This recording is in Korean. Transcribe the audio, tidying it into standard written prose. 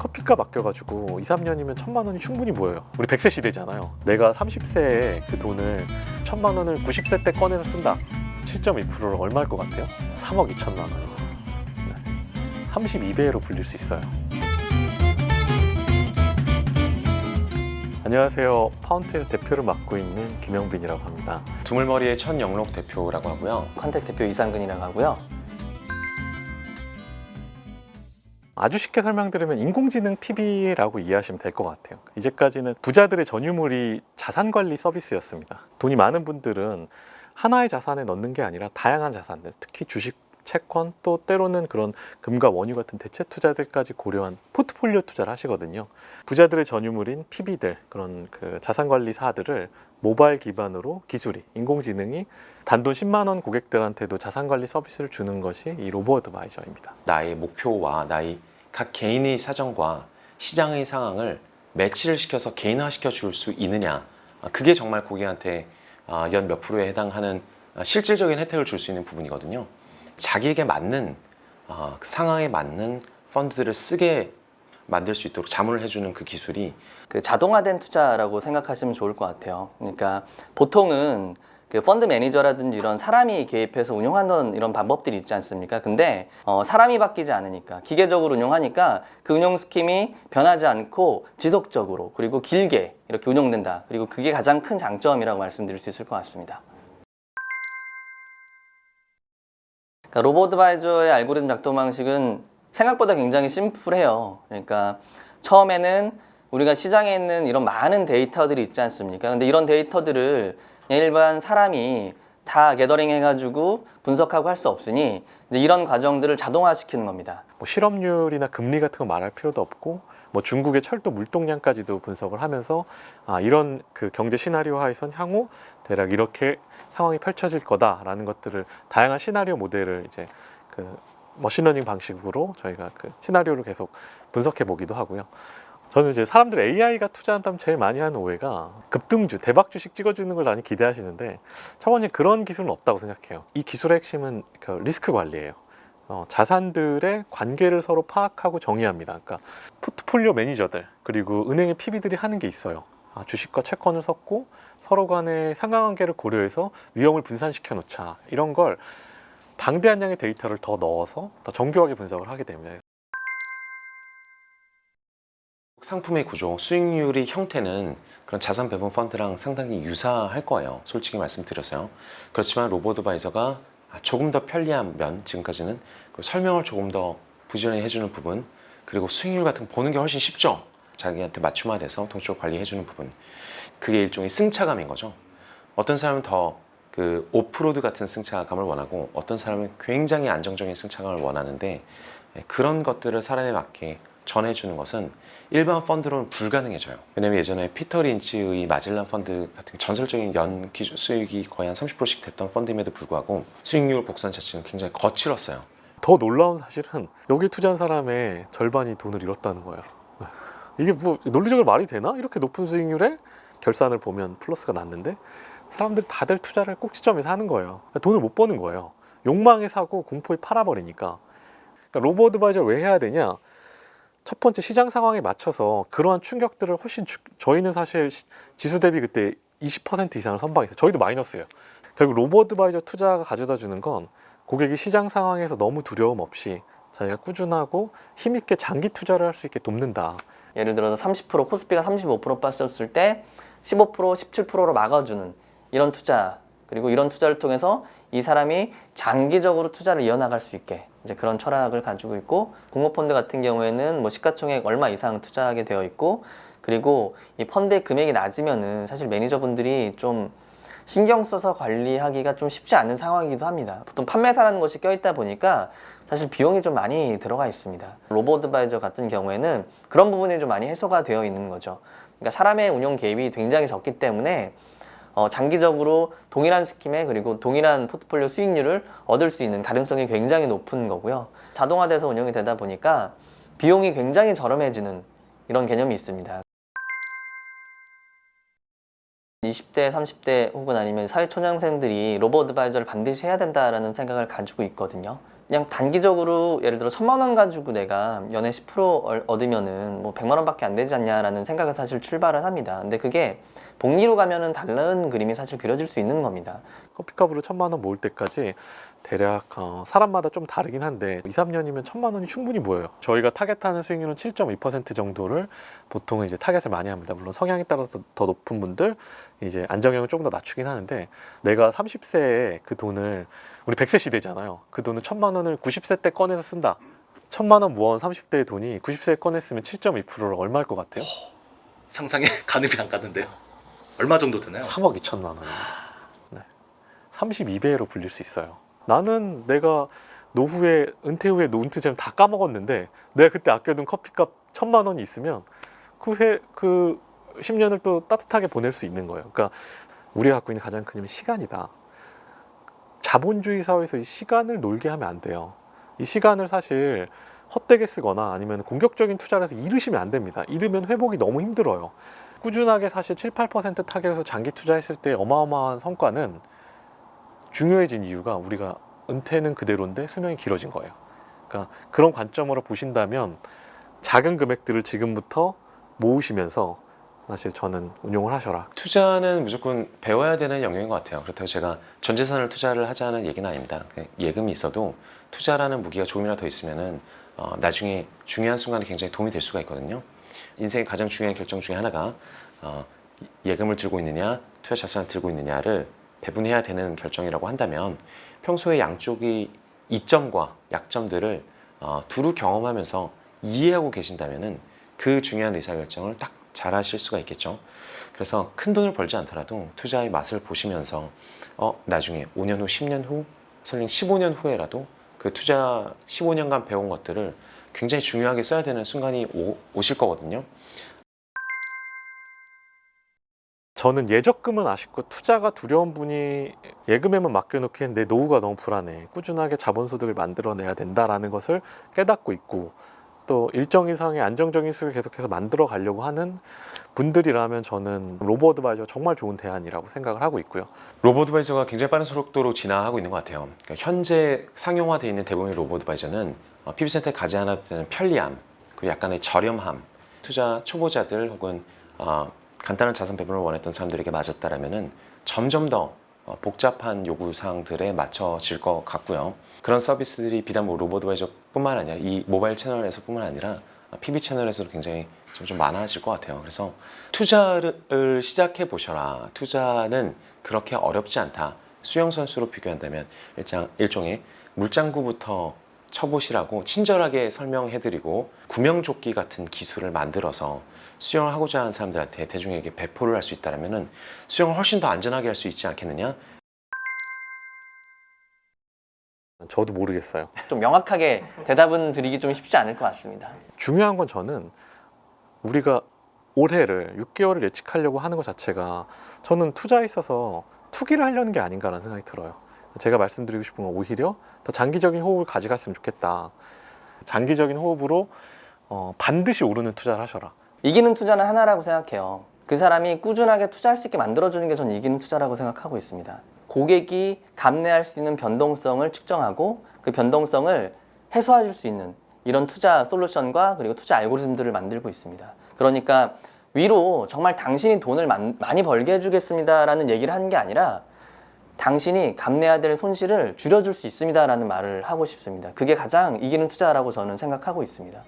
커피값 아껴가지고 2, 3년이면 1,000만 원이 충분히 모여요. 우리 100세 시대잖아요. 내가 30세에 그 돈을 1,000만 원을 90세 때 꺼내서 쓴다. 7.2%로 얼마일 것 같아요? 3억 2천만 원. 32배로 불릴 수 있어요. 안녕하세요. 파운트에서 대표를 맡고 있는 김영빈이라고 합니다. 두물머리의 천영록 대표라고 하고요. 컨택 대표 이상근이라고 하고요. 아주 쉽게 설명드리면 인공지능 PB라고 이해하시면 될 것 같아요. 이제까지는 부자들의 전유물이 자산관리 서비스였습니다. 돈이 많은 분들은 하나의 자산에 넣는 게 아니라 다양한 자산들, 특히 주식, 채권, 또 때로는 그런 금과 원유 같은 대체 투자들까지 고려한 포트폴리오 투자를 하시거든요. 부자들의 전유물인 PB들, 그런 그 자산관리사들을 모바일 기반으로 기술이, 인공지능이 단돈 10만 원 고객들한테도 자산관리 서비스를 주는 것이 이 로보어드바이저입니다. 나의 목표와 나의 각 개인의 사정과 시장의 상황을 매치를 시켜서 개인화시켜 줄 수 있느냐, 그게 정말 고객한테 연 몇 프로에 해당하는 실질적인 혜택을 줄 수 있는 부분이거든요. 자기에게 맞는 그 상황에 맞는 펀드들을 쓰게 만들 수 있도록 자문을 해주는 그 기술이 그 자동화된 투자라고 생각하시면 좋을 것 같아요. 그러니까 보통은 그 펀드 매니저라든지 이런 사람이 개입해서 운영하는 이런 방법들이 있지 않습니까? 근데 사람이 바뀌지 않으니까, 기계적으로 운영하니까 그 운영 스킴이 변하지 않고 지속적으로 그리고 길게 이렇게 운영된다. 그리고 그게 가장 큰 장점이라고 말씀드릴 수 있을 것 같습니다. 그러니까 로보어드바이저의 알고리즘 작동 방식은 생각보다 굉장히 심플해요. 그러니까 처음에는 우리가 시장에 있는 이런 많은 데이터들이 있지 않습니까? 근데 이런 데이터들을 그냥 일반 사람이 다 게더링 해가지고 분석하고 할 수 없으니 이제 이런 과정들을 자동화시키는 겁니다. 뭐 실업률이나 금리 같은 거 말할 필요도 없고, 뭐 중국의 철도 물동량까지도 분석을 하면서 이런 그 경제 시나리오 하에선 향후 대략 이렇게 상황이 펼쳐질 거다라는 것들을 다양한 시나리오 모델을 이제 그 머신러닝 방식으로 저희가 그 시나리오를 계속 분석해 보기도 하고요. 저는 이제 사람들 AI가 투자한다면 제일 많이 하는 오해가 급등주, 대박 주식 찍어주는 걸 많이 기대하시는데 첫 번째 그런 기술은 없다고 생각해요. 이 기술의 핵심은 그 리스크 관리예요. 자산들의 관계를 서로 파악하고 정의합니다. 그러니까 포트폴리오 매니저들 그리고 은행의 PB들이 하는 게 있어요. 주식과 채권을 섞고 서로 간의 상관관계를 고려해서 위험을 분산시켜 놓자. 이런 걸 방대한 양의 데이터를 더 넣어서 더 정교하게 분석을 하게 됩니다. 상품의 구조, 수익률의 형태는 그런 자산 배분 펀드랑 상당히 유사할 거예요. 솔직히 말씀드려서요. 그렇지만 로보어드바이저가 조금 더 편리한 면, 지금까지는 설명을 조금 더 부지런히 해주는 부분, 그리고 수익률 같은 거 보는 게 훨씬 쉽죠. 자기한테 맞춤화돼서 동적으로 관리해주는 부분, 그게 일종의 승차감인 거죠. 어떤 사람은 더 그 오프로드 같은 승차감을 원하고 어떤 사람은 굉장히 안정적인 승차감을 원하는데, 그런 것들을 사람에 맞게 전해주는 것은 일반 펀드로는 불가능해져요. 왜냐면 예전에 피터 린치의 마젤란 펀드 같은 전설적인 연 수익이 거의 한 30%씩 됐던 펀드임에도 불구하고 수익률 곡선 자체는 굉장히 거칠었어요. 더 놀라운 사실은 여기 투자한 사람의 절반이 돈을 잃었다는 거예요. 이게 뭐 논리적으로 말이 되나? 이렇게 높은 수익률에 결산을 보면 플러스가 났는데 사람들이 다들 투자를 꼭지점에서 하는 거예요. 돈을 못 버는 거예요. 욕망에 사고 공포에 팔아버리니까. 그러니까 로보어드바이저를 왜 해야 되냐? 첫 번째 시장 상황에 맞춰서 그러한 충격들을 훨씬 저희는 사실 지수 대비 그때 20% 이상을 선방했어요. 저희도 마이너스예요. 결국 로보어드바이저 투자가 가져다 주는 건 고객이 시장 상황에서 너무 두려움 없이 자기가 꾸준하고 힘있게 장기 투자를 할 수 있게 돕는다. 예를 들어서 30% 코스피가 35% 빠졌을 때 15%, 17%로 막아주는 이런 투자, 그리고 이런 투자를 통해서 이 사람이 장기적으로 투자를 이어나갈 수 있게 이제 그런 철학을 가지고 있고, 공모펀드 같은 경우에는 뭐 시가총액 얼마 이상 투자하게 되어 있고, 그리고 이 펀드의 금액이 낮으면은 사실 매니저분들이 좀 신경 써서 관리하기가 좀 쉽지 않은 상황이기도 합니다. 보통 판매사라는 것이 껴있다 보니까 사실 비용이 좀 많이 들어가 있습니다. 로보어드바이저 같은 경우에는 그런 부분이 좀 많이 해소가 되어 있는 거죠. 그러니까 사람의 운용 개입이 굉장히 적기 때문에 장기적으로 동일한 스킴에 그리고 동일한 포트폴리오 수익률을 얻을 수 있는 가능성이 굉장히 높은 거고요. 자동화돼서 운영이 되다 보니까 비용이 굉장히 저렴해지는 이런 개념이 있습니다. 20대, 30대 혹은 아니면 사회초년생들이 로보어드바이저를 반드시 해야 된다라는 생각을 가지고 있거든요. 그냥 단기적으로 예를 들어 1,000만 원 가지고 내가 연애 10% 얻으면은 뭐 100만 원밖에 안 되지 않냐라는 생각에 사실 출발을 합니다. 근데 그게 복리로 가면은 다른 그림이 사실 그려질 수 있는 겁니다. 커피값으로 1,000만 원 모을 때까지 대략 사람마다 좀 다르긴 한데 2, 3년이면 1,000만 원이 충분히 모여요. 저희가 타겟하는 수익률은 7.2% 정도를 보통 이제 타겟을 많이 합니다. 물론 성향에 따라서 더 높은 분들 이제 안정형을 조금 더 낮추긴 하는데, 내가 30세에 그 돈을, 우리 100세 시대잖아요. 그 돈을 1,000만 원을 90세 때 꺼내서 쓴다. 1,000만 원 모은 30대의 돈이 90세에 꺼냈으면 7.2%를 얼마일 것 같아요? 상상에 가늠이 안 가는데요. 얼마 정도 되나요? 3억 2천만 원입니다. 네. 32배로 불릴 수 있어요. 나는 내가 노후에, 은퇴 후에 은퇴자금 다 까먹었는데 내가 그때 아껴둔 커피값 1,000만 원이 있으면 그 10년을 또 따뜻하게 보낼 수 있는 거예요. 그러니까 우리가 갖고 있는 가장 큰 힘은 시간이다. 자본주의 사회에서 이 시간을 놀게 하면 안 돼요. 이 시간을 사실 헛되게 쓰거나 아니면 공격적인 투자를 해서 잃으시면 안 됩니다. 잃으면 회복이 너무 힘들어요. 꾸준하게 사실 7, 8% 타격에서 장기 투자했을 때 어마어마한 성과는 중요해진 이유가, 우리가 은퇴는 그대로인데 수명이 길어진 거예요. 그러니까 그런 관점으로 보신다면 작은 금액들을 지금부터 모으시면서 사실 저는 운용을 하셔라. 투자는 무조건 배워야 되는 영역인 것 같아요. 그렇다고 제가 전 재산을 투자를 하자는 얘기는 아닙니다. 예금이 있어도 투자라는 무기가 조금이라도 더 있으면은 나중에 중요한 순간에 굉장히 도움이 될 수가 있거든요. 인생의 가장 중요한 결정 중에 하나가 예금을 들고 있느냐, 투자 자산을 들고 있느냐를 배분해야 되는 결정이라고 한다면, 평소에 양쪽의 이점과 약점들을 두루 경험하면서 이해하고 계신다면은 그 중요한 의사결정을 딱 잘 하실 수가 있겠죠. 그래서 큰 돈을 벌지 않더라도 투자의 맛을 보시면서 나중에 5년 후, 10년 후, 설령 15년 후에라도 그 투자 15년간 배운 것들을 굉장히 중요하게 써야 되는 순간이 오실 거거든요. 저는 예적금은 아쉽고 투자가 두려운 분이 예금에만 맡겨놓기엔 내 노후가 너무 불안해, 꾸준하게 자본소득을 만들어내야 된다라는 것을 깨닫고 있고, 또 일정 이상의 안정적인 수익을 계속해서 만들어 가려고 하는 분들이라면 저는 로보어드바이저가 정말 좋은 대안이라고 생각을 하고 있고요. 로보어드바이저가 굉장히 빠른 속도로 진화하고 있는 것 같아요. 그러니까 현재 상용화되어 있는 대부분의 로보어드바이저는 PB센터에 가지 않아도 되는 편리함, 그리고 약간의 저렴함, 투자 초보자들 혹은 간단한 자산 배분을 원했던 사람들에게 맞았다라면은 점점 더 복잡한 요구사항들에 맞춰질 것 같고요. 그런 서비스들이 비단 로보어드바이저뿐만 아니라 이 모바일 채널에서뿐만 아니라 PB 채널에서도 굉장히 좀 많아질 것 같아요. 그래서 투자를 시작해 보셔라. 투자는 그렇게 어렵지 않다. 수영선수로 비교한다면 일종의 물장구부터 쳐보시라고 친절하게 설명해드리고 구명조끼 같은 기술을 만들어서 수영을 하고자 하는 사람들한테, 대중에게 배포를 할 수 있다면 수영을 훨씬 더 안전하게 할 수 있지 않겠느냐? 저도 모르겠어요. 좀 명확하게 대답은 드리기 좀 쉽지 않을 것 같습니다. 중요한 건 저는 우리가 올해를 6개월을 예측하려고 하는 것 자체가 저는 투자에 있어서 투기를 하려는 게 아닌가라는 생각이 들어요. 제가 말씀드리고 싶은 건 오히려 더 장기적인 호흡을 가져갔으면 좋겠다. 장기적인 호흡으로 반드시 오르는 투자를 하셔라. 이기는 투자는 하나라고 생각해요. 그 사람이 꾸준하게 투자할 수 있게 만들어주는 게 저는 이기는 투자라고 생각하고 있습니다. 고객이 감내할 수 있는 변동성을 측정하고 그 변동성을 해소해 줄 수 있는 이런 투자 솔루션과 그리고 투자 알고리즘들을 만들고 있습니다. 그러니까 위로 정말 당신이 돈을 많이 벌게 해주겠습니다라는 얘기를 하는 게 아니라 당신이 감내해야 될 손실을 줄여줄 수 있습니다라는 말을 하고 싶습니다. 그게 가장 이기는 투자라고 저는 생각하고 있습니다.